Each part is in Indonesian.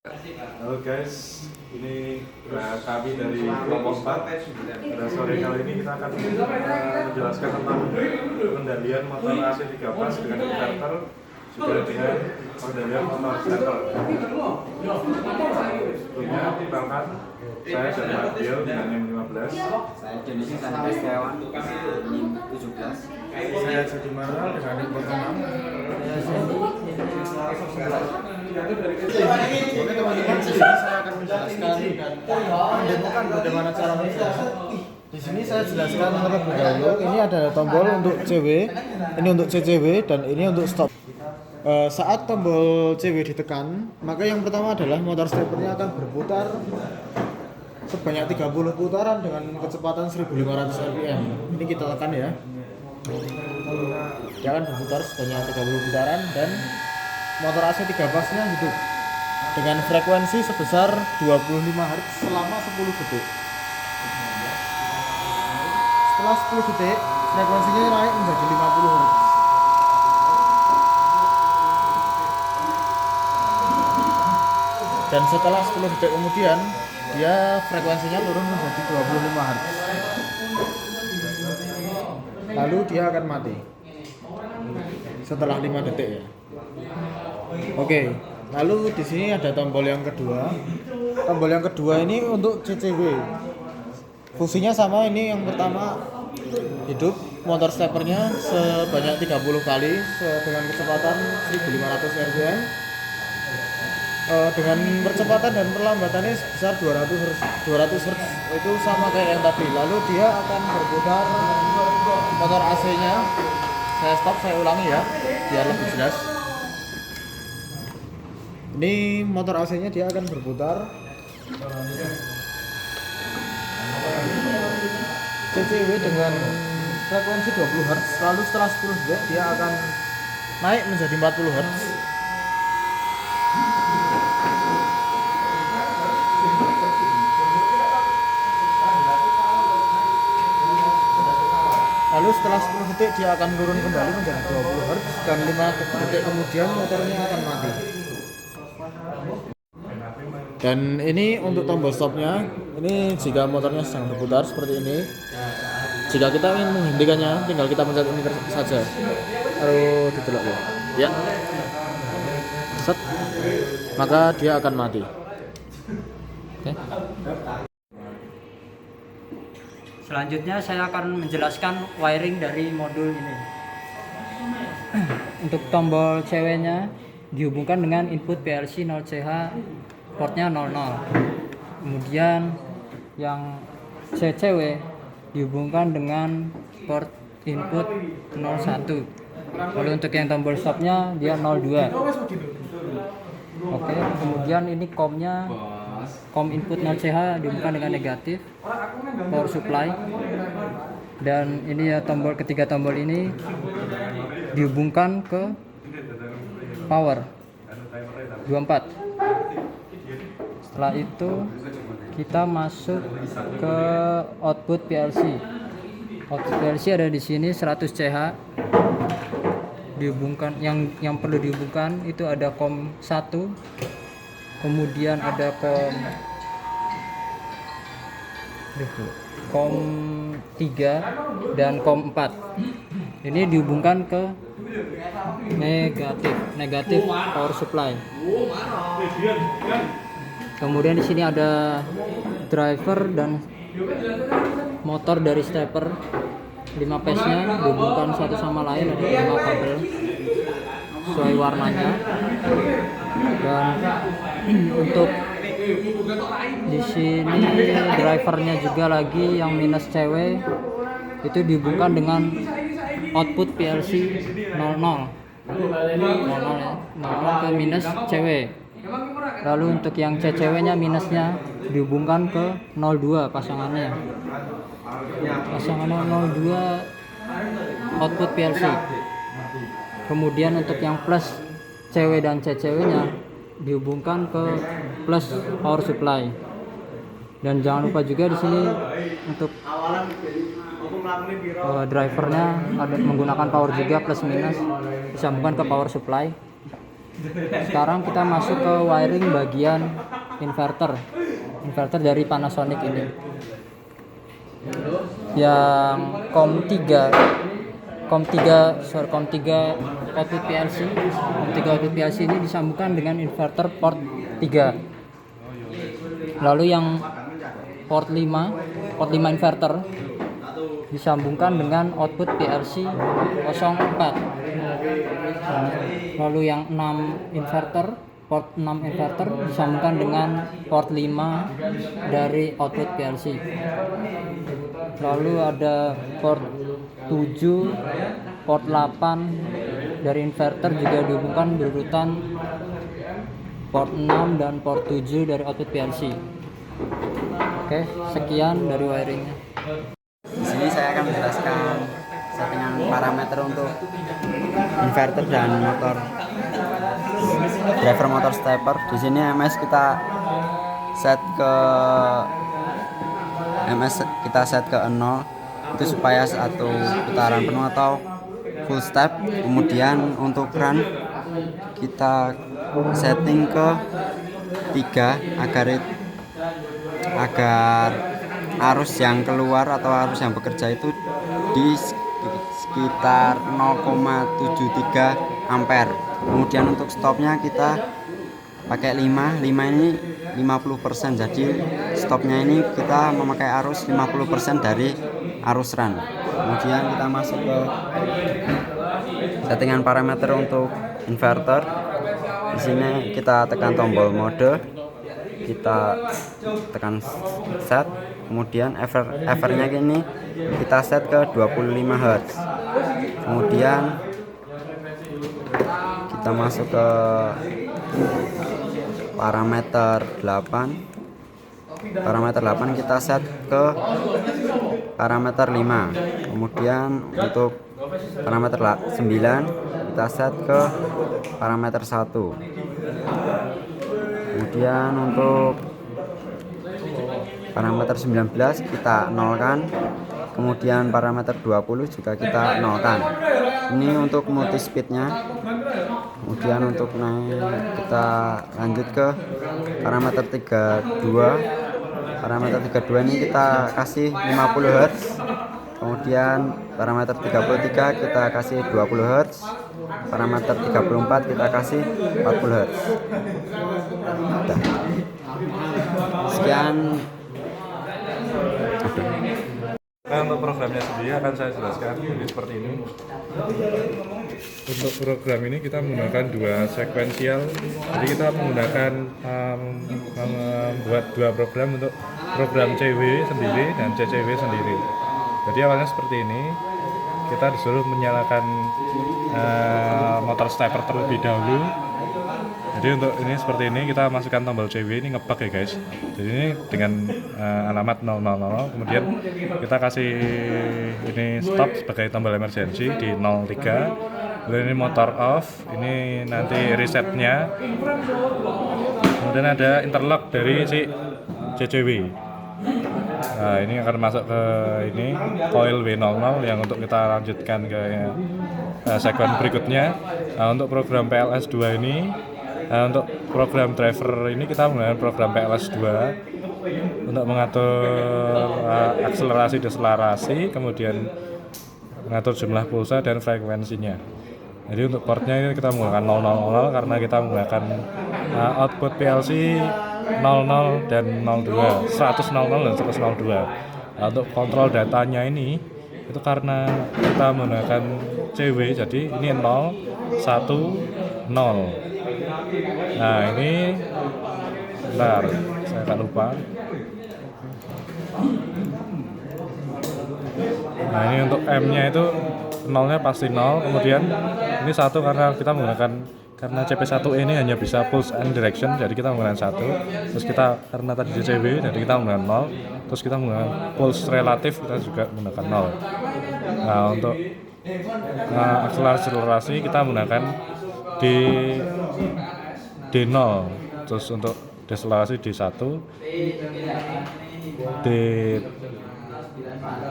Halo guys, ini kami dari kelompok 4. Pada sore kali ini kita akan menjelaskan tentang pengendalian motor AC 3 pas dengan inverter juga dengan pengendalian motor stepper. Sebelumnya perkenalkan, saya dari Mardiel dengan M15. Saya Denis Tanpa Setiawan NIM 17. Saya Jody Marwal dengan NIM 06. Saya Sandy Oke teman-teman, di sini saya akan menjelaskan dan mendemokan bagaimana cara menjelaskan. Di sini saya jelaskan terlebih dahulu. Ini ada tombol untuk CW, ini untuk CCW, dan ini untuk stop. Saat tombol CW ditekan, maka yang pertama adalah motor steppernya akan berputar sebanyak 30 putaran dengan kecepatan 1500 rpm. Ini kita tekan ya. Dia akan berputar sebanyak 30 putaran dan motor AC 3 pasnya hidup dengan frekuensi sebesar 25 Hz selama 10 detik. Setelah 10 detik, frekuensinya naik menjadi 50 Hz. Dan setelah 10 detik kemudian, dia frekuensinya turun menjadi 25 Hz. Lalu dia akan mati setelah 5 detik ya. Oke, lalu di sini ada tombol yang kedua. Tombol yang kedua ini untuk CCW. Fungsinya sama, ini yang pertama hidup motor steppernya sebanyak 30 kali dengan kecepatan 1500 rpm. Dengan percepatan dan perlambatannya sebesar 200 Hz itu sama kayak yang tadi. Lalu dia akan berputar motor AC-nya. Saya stop, saya ulangi ya biar lebih jelas. Ini motor AC-nya dia akan berputar CCW dengan frekuensi 20 Hz. Lalu setelah 10 detik dia akan naik menjadi 40 Hz. Lalu setelah 10 detik dia akan turun kembali menjadi 20 Hz dan 5 detik kemudian motornya akan mati. Dan ini untuk tombol stopnya. Ini jika motornya sedang berputar seperti ini. Jika kita ingin menghentikannya, tinggal kita pencet ini saja. Lalu ditelok ya. Ya. Set. Maka dia akan mati. Oke. Selanjutnya saya akan menjelaskan wiring dari modul ini. Untuk tombol CW-nya dihubungkan dengan input PLC 0CH, portnya 00. Kemudian yang CCW dihubungkan dengan port input 01. Lalu untuk yang tombol stopnya dia 02. Oke, kemudian ini COM-nya, COM input 0CH dihubungkan dengan negatif power supply, dan ini ya ketiga tombol ini dihubungkan ke power 24. Setelah itu kita masuk ke output PLC. Output PLC ada di sini 100 CH dihubungkan, yang perlu dihubungkan itu ada COM 1, kemudian ada COM 3 dan COM 4. Ini dihubungkan ke negatif power supply. Kemudian di sini ada driver dan motor dari stepper. 5 phase-nya dihubungkan satu sama lain, ada 5 kabel sesuai warnanya. Dan untuk di sini drivernya juga lagi yang minus CW itu dihubungkan dengan output PLC 00 ke minus CW. Lalu untuk yang CCW-nya minusnya dihubungkan ke 02 pasangannya 02 output PLC. Kemudian untuk yang plus CW dan CCW-nya dihubungkan ke plus power supply. Dan jangan lupa juga di sini untuk drivernya ada menggunakan power juga plus minus disambungkan ke power supply. Sekarang kita masuk ke wiring bagian inverter dari Panasonic ini. Yang COM 3 output PLC ini disambungkan dengan inverter port 3. Lalu yang port 5 inverter disambungkan dengan output PLC 04. Lalu yang 6 inverter, port 6 inverter disambungkan dengan port 5 dari output PLC. Lalu ada port 7, port 8 dari inverter juga dihubungkan berurutan port 6 dan port 7 dari output PLC. Oke, sekian dari wiringnya. Di sini saya akan menjelaskan settingan parameter untuk inverter dan motor driver motor stepper. Di sini MS kita set ke 0 itu supaya satu putaran penuh atau full step. Kemudian untuk run kita setting ke 3 agar arus yang keluar atau arus yang bekerja itu di sekitar 0,73 ampere. Kemudian untuk stopnya kita pakai 5 ini 50%, jadi stopnya ini kita memakai arus 50% dari arus run. Kemudian kita masuk ke settingan parameter untuk inverter. Di sini kita tekan tombol mode, kita tekan set, kemudian evernya ini kita set ke 25 Hz. Kemudian kita masuk ke parameter 8 kita set ke parameter 5. Kemudian untuk parameter 9 kita set ke parameter 1. Kemudian untuk parameter 19 kita nolkan. Kemudian parameter 20 juga kita nolkan. Ini untuk multi speednya. Kemudian untuk naik kita lanjut ke parameter 32. Parameter 32 ini kita kasih 50 Hz. Kemudian parameter 33 kita kasih 20 Hz. Parameter 34 kita kasih 40 Hz. Udah. Sekian. Nah, untuk programnya sendiri akan saya jelaskan jadi seperti ini. Untuk program ini kita menggunakan dua sekuensial. Jadi kita menggunakan membuat dua program untuk program CW sendiri dan CCW sendiri. Jadi awalnya seperti ini. Kita disuruh menyalakan motor stepper terlebih dahulu. Jadi untuk ini seperti ini kita masukkan tombol CW ini ngebug ya guys. Jadi ini dengan alamat 000, kemudian kita kasih ini stop sebagai tombol emergency di 03. Kemudian ini motor off, ini nanti resetnya. Kemudian ada interlock dari si CCW. Nah ini akan masuk ke ini coil W00 yang untuk kita lanjutkan ke sekuen berikutnya. Nah, untuk program PLS 2 ini, untuk program driver ini kita menggunakan program PLS 2 untuk mengatur akselerasi deselerasi, kemudian mengatur jumlah pulsa dan frekuensinya. Jadi untuk portnya ini kita menggunakan 000 karena kita menggunakan output PLC 00 dan 02, 100 dan 102. Nah, untuk kontrol datanya ini itu karena kita menggunakan CW, jadi ini 0, 1, 0. Nah ini bentar, saya akan lupa. Nah ini untuk M-nya itu 0-nya pasti 0, kemudian ini 1 karena kita menggunakan, karena CP1E ini hanya bisa pulse and direction, jadi kita menggunakan 1. Terus kita karena tadi CW, jadi kita menggunakan 0. Terus kita menggunakan pulse relatif, kita juga menggunakan 0. Nah untuk akselerasi kita menggunakan D0. Terus untuk deselerasi D1,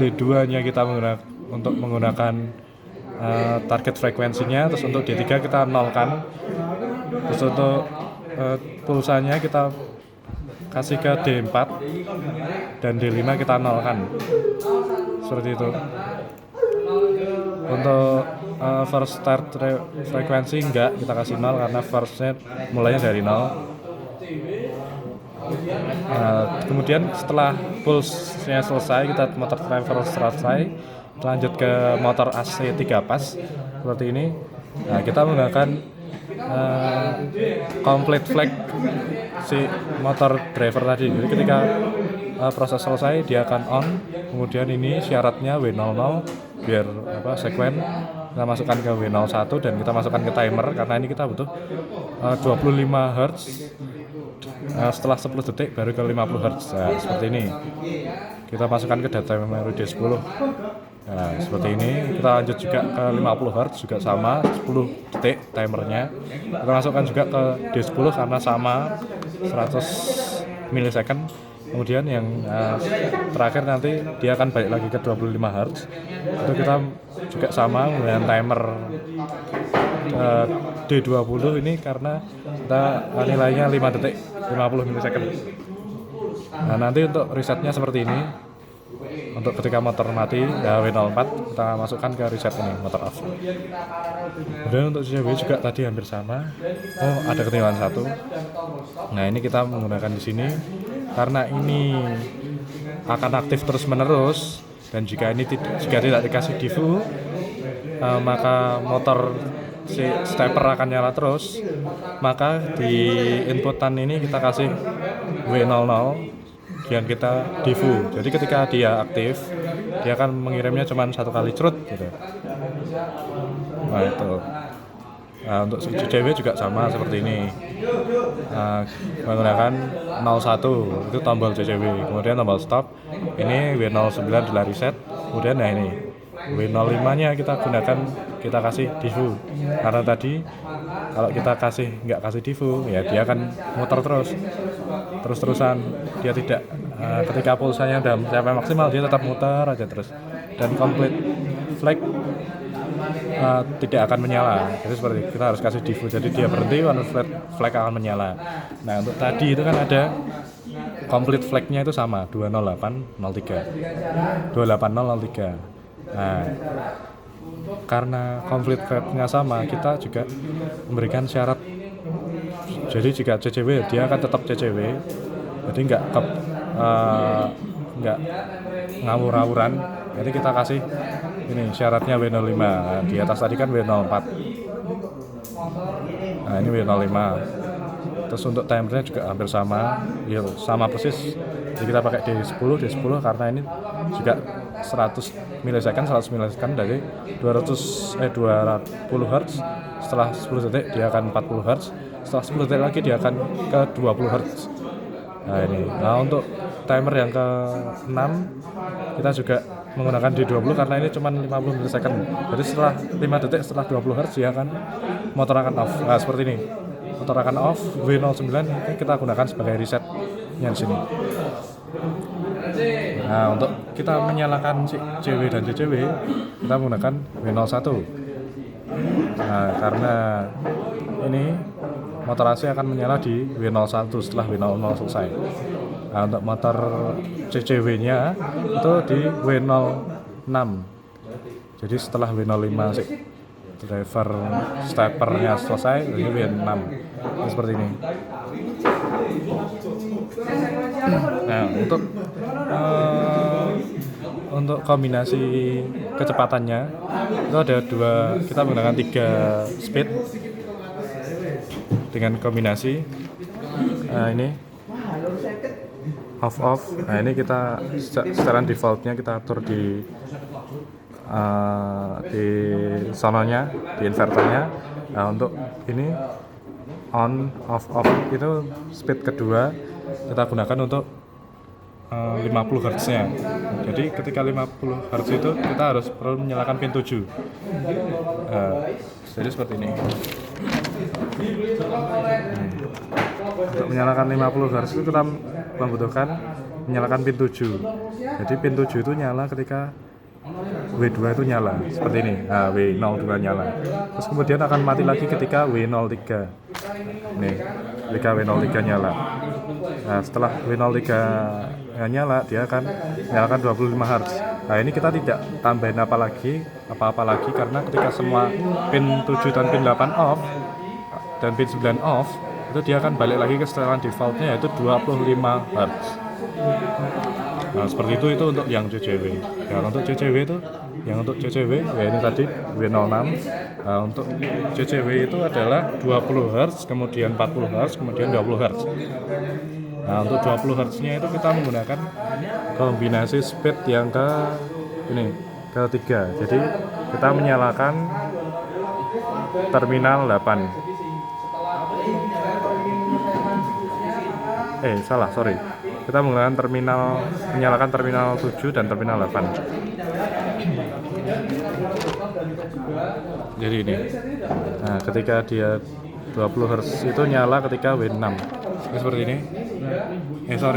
D2 nya kita menggunakan target frekuensinya. Terus untuk D3 kita nolkan. Terus untuk pulsanya kita kasih ke D4 dan D5 kita nolkan, seperti itu. Untuk first start frekuensi enggak, kita kasih 0 karena firstnya mulainya dari 0. Kemudian setelah pulse-nya selesai, kita motor driver selesai, lanjut ke motor AC 3 pas seperti ini. Nah, kita menggunakan complete flag si motor driver tadi. Jadi ketika proses selesai dia akan on. Kemudian ini syaratnya W00 biar sekuen kita masukkan ke W01 dan kita masukkan ke timer karena ini kita butuh 25 Hz. Setelah 10 detik baru ke 50 Hz. Nah, seperti ini. Kita masukkan ke data memori D10. Nah, seperti ini. Kita lanjut juga ke 50 Hz juga sama 10 detik timernya. Kita masukkan juga ke D10 karena sama 100 millisecond. Kemudian yang terakhir nanti dia akan balik lagi ke 25 Hz. Itu kita juga sama dengan timer D20 ini karena kita nilainya 5 detik 50 millisecond. Nah, nanti untuk resetnya seperti ini. Untuk ketika motor mati ya W04 kita masukkan ke reset ini motor off. Kemudian untuk CCW juga tadi hampir sama. Oh, ada ketinggalan satu. Nah, ini kita menggunakan di sini karena ini akan aktif terus menerus dan jika tidak dikasih defu maka motor si stepper akan nyala terus. Maka di inputan ini kita kasih W00 yang kita defu. Jadi ketika dia aktif, dia akan mengirimnya cuma satu kali cerut gitu. Nah, itu. Nah, untuk CCW juga sama seperti ini. Menggunakan 01 itu tombol CCW, kemudian tombol stop. Ini W09 adalah reset. Kemudian nah ini W05 nya kita gunakan, kita kasih defu. Karena tadi kalau kita nggak kasih defu ya dia akan muter terus-terusan. Dia tidak ketika pulsanya udah sampai maksimal dia tetap muter aja terus. Dan complete flag tidak akan menyala. Jadi seperti kita harus kasih defu. Jadi dia berhenti, warna flag akan menyala. Nah, untuk tadi itu kan ada complete flag-nya itu sama 20803. Nah, karena complete flag-nya sama, kita juga memberikan syarat. Jadi jika CCW dia akan tetap CCW. Jadi nggak ngawur-ngawuran. Jadi kita kasih ini syaratnya W05. Nah, di atas tadi kan W04. Nah, ini W05. Terus untuk timernya juga hampir sama, ya sama persis. Jadi kita pakai D10 karena ini juga 100 millisecond dari 220 Hz. Setelah 10 detik dia akan 40 Hz. Setelah 10 detik lagi dia akan ke 20 Hz. Nah, ini. Nah, untuk timer yang ke-6 kita juga menggunakan D20 karena ini cuma 50 millisecond. Jadi setelah 5 detik setelah 20 Hz dia akan motor akan off. Nah, seperti ini. Motor akan off. W09 ini kita gunakan sebagai resetnya di sini. Nah, untuk kita menyalakan CW dan CCW kita menggunakan W01. Nah, karena ini motor AC akan menyala di W01 setelah W00 selesai. Nah, untuk motor CCW-nya itu di W06. Jadi setelah W05 driver steppernya selesai, ini W6. Ini seperti ini. Nah, untuk kombinasi kecepatannya itu ada kita menggunakan 3 speed dengan kombinasi. Nah, ini off. Nah, ini kita secara defaultnya kita atur di sononya, di inverternya. Nah, untuk ini on off itu speed kedua kita gunakan untuk 50 Hz nya. Jadi ketika 50 Hz itu kita perlu menyalakan pin 7. Jadi seperti ini. Untuk menyalakan 50 Hz itu kita membutuhkan menyalakan pin 7. Jadi pin 7 itu nyala ketika W2 itu nyala seperti ini. Nah, W02 nyala. Terus kemudian akan mati lagi ketika W03. Nih, ketika W03 nyala. Nah, setelah W03 nyala, dia akan nyalakan 25 Hz. Nah, ini kita tidak tambahin apa-apa lagi karena ketika semua pin 7 dan pin 8 off dan pin 9 off, itu dia akan balik lagi ke setelan defaultnya yaitu 25 Hz. Nah, seperti itu untuk yang CCW. Untuk CCW ya ini tadi W06. Nah, untuk CCW itu adalah 20 Hz, kemudian 40 Hz, kemudian 20 Hz. Nah, untuk 20 Hz-nya itu kita menggunakan kombinasi speed yang ketiga. Jadi kita menyalakan terminal 8. Sorry. Kita menyalakan terminal 7 dan terminal 8. Jadi ini. Nah, ketika dia 20 Hz itu nyala ketika W6. Ini seperti ini. Itu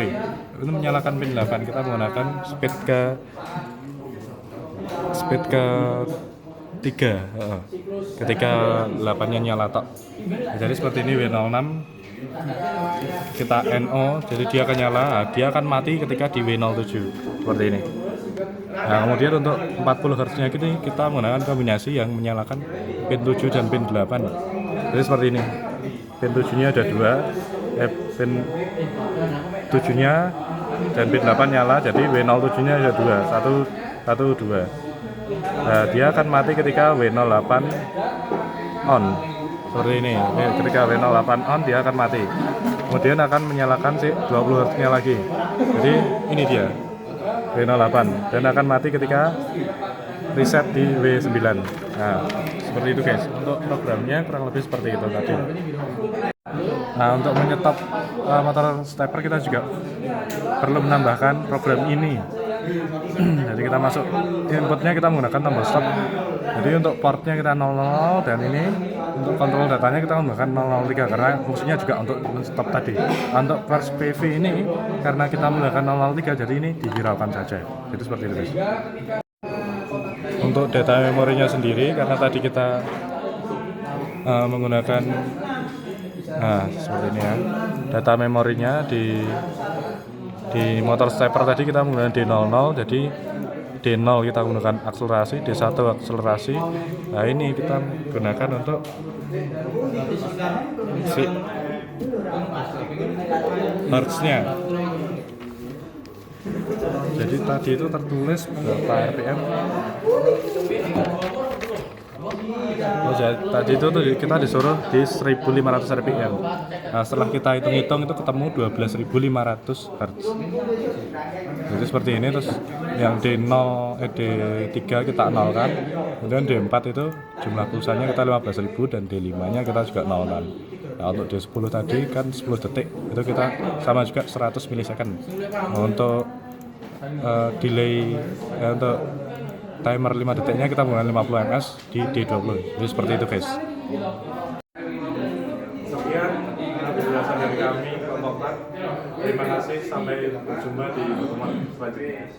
menyalakan pin 8. Kita menggunakan speed ke 3. Ketika 8-nya nyala tok. Jadi seperti ini W06. Kita NO, jadi dia akan nyala, dia akan mati ketika di W07 seperti ini. Nah, kemudian untuk 40 Hz nya kita menggunakan kombinasi yang menyalakan pin 7 dan pin 8. Jadi seperti ini. Pin 7 nya ada 2, pin 7 nya dan pin 8 nyala, jadi W07 nya ada 2, 2. Nah, dia akan mati ketika W08 on. Seperti ini. Ketika W08 on dia akan mati. Kemudian akan menyalakan 20 Hz nya lagi. Jadi ini dia W08 dan akan mati ketika reset di W9. Nah, seperti itu guys. Untuk programnya kurang lebih seperti itu tadi. Nah, untuk menyetop motor stepper kita juga perlu menambahkan program ini. Jadi kita masuk inputnya, kita menggunakan tombol stop. Jadi untuk portnya kita 00 dan ini untuk kontrol datanya kita menggunakan 003 karena fungsinya juga untuk stop tadi. Untuk first PV ini karena kita menggunakan 003 jadi ini dihiraukan saja. Jadi seperti itu guys. Untuk data memorinya sendiri karena tadi kita menggunakan seperti ini ya. Data memorinya di motor stepper tadi kita menggunakan D00, jadi D0 kita menggunakan akselerasi, D1 akselerasi. Nah, ini kita gunakan untuk hertznya. Jadi tadi itu tertulis berapa RPM. Tadi itu kita disuruh di 1500 RPM. Nah, setelah kita hitung-hitung itu ketemu 12.500 Hz. Jadi seperti ini. Terus yang D3 kita nolkan. Kemudian D4 itu jumlah pulsanya kita 15.000 dan D5 nya kita juga nolkan. Nah, untuk D10 tadi kan 10 detik itu kita sama juga 100 milisecond. Untuk delay untuk timer 5 detiknya kita menggunakan 50 ms di D20. Jadi seperti itu guys. Sekian penjelasan dari kami kelompok 4. Terima kasih, sampai jumpa di pertemuan selanjutnya.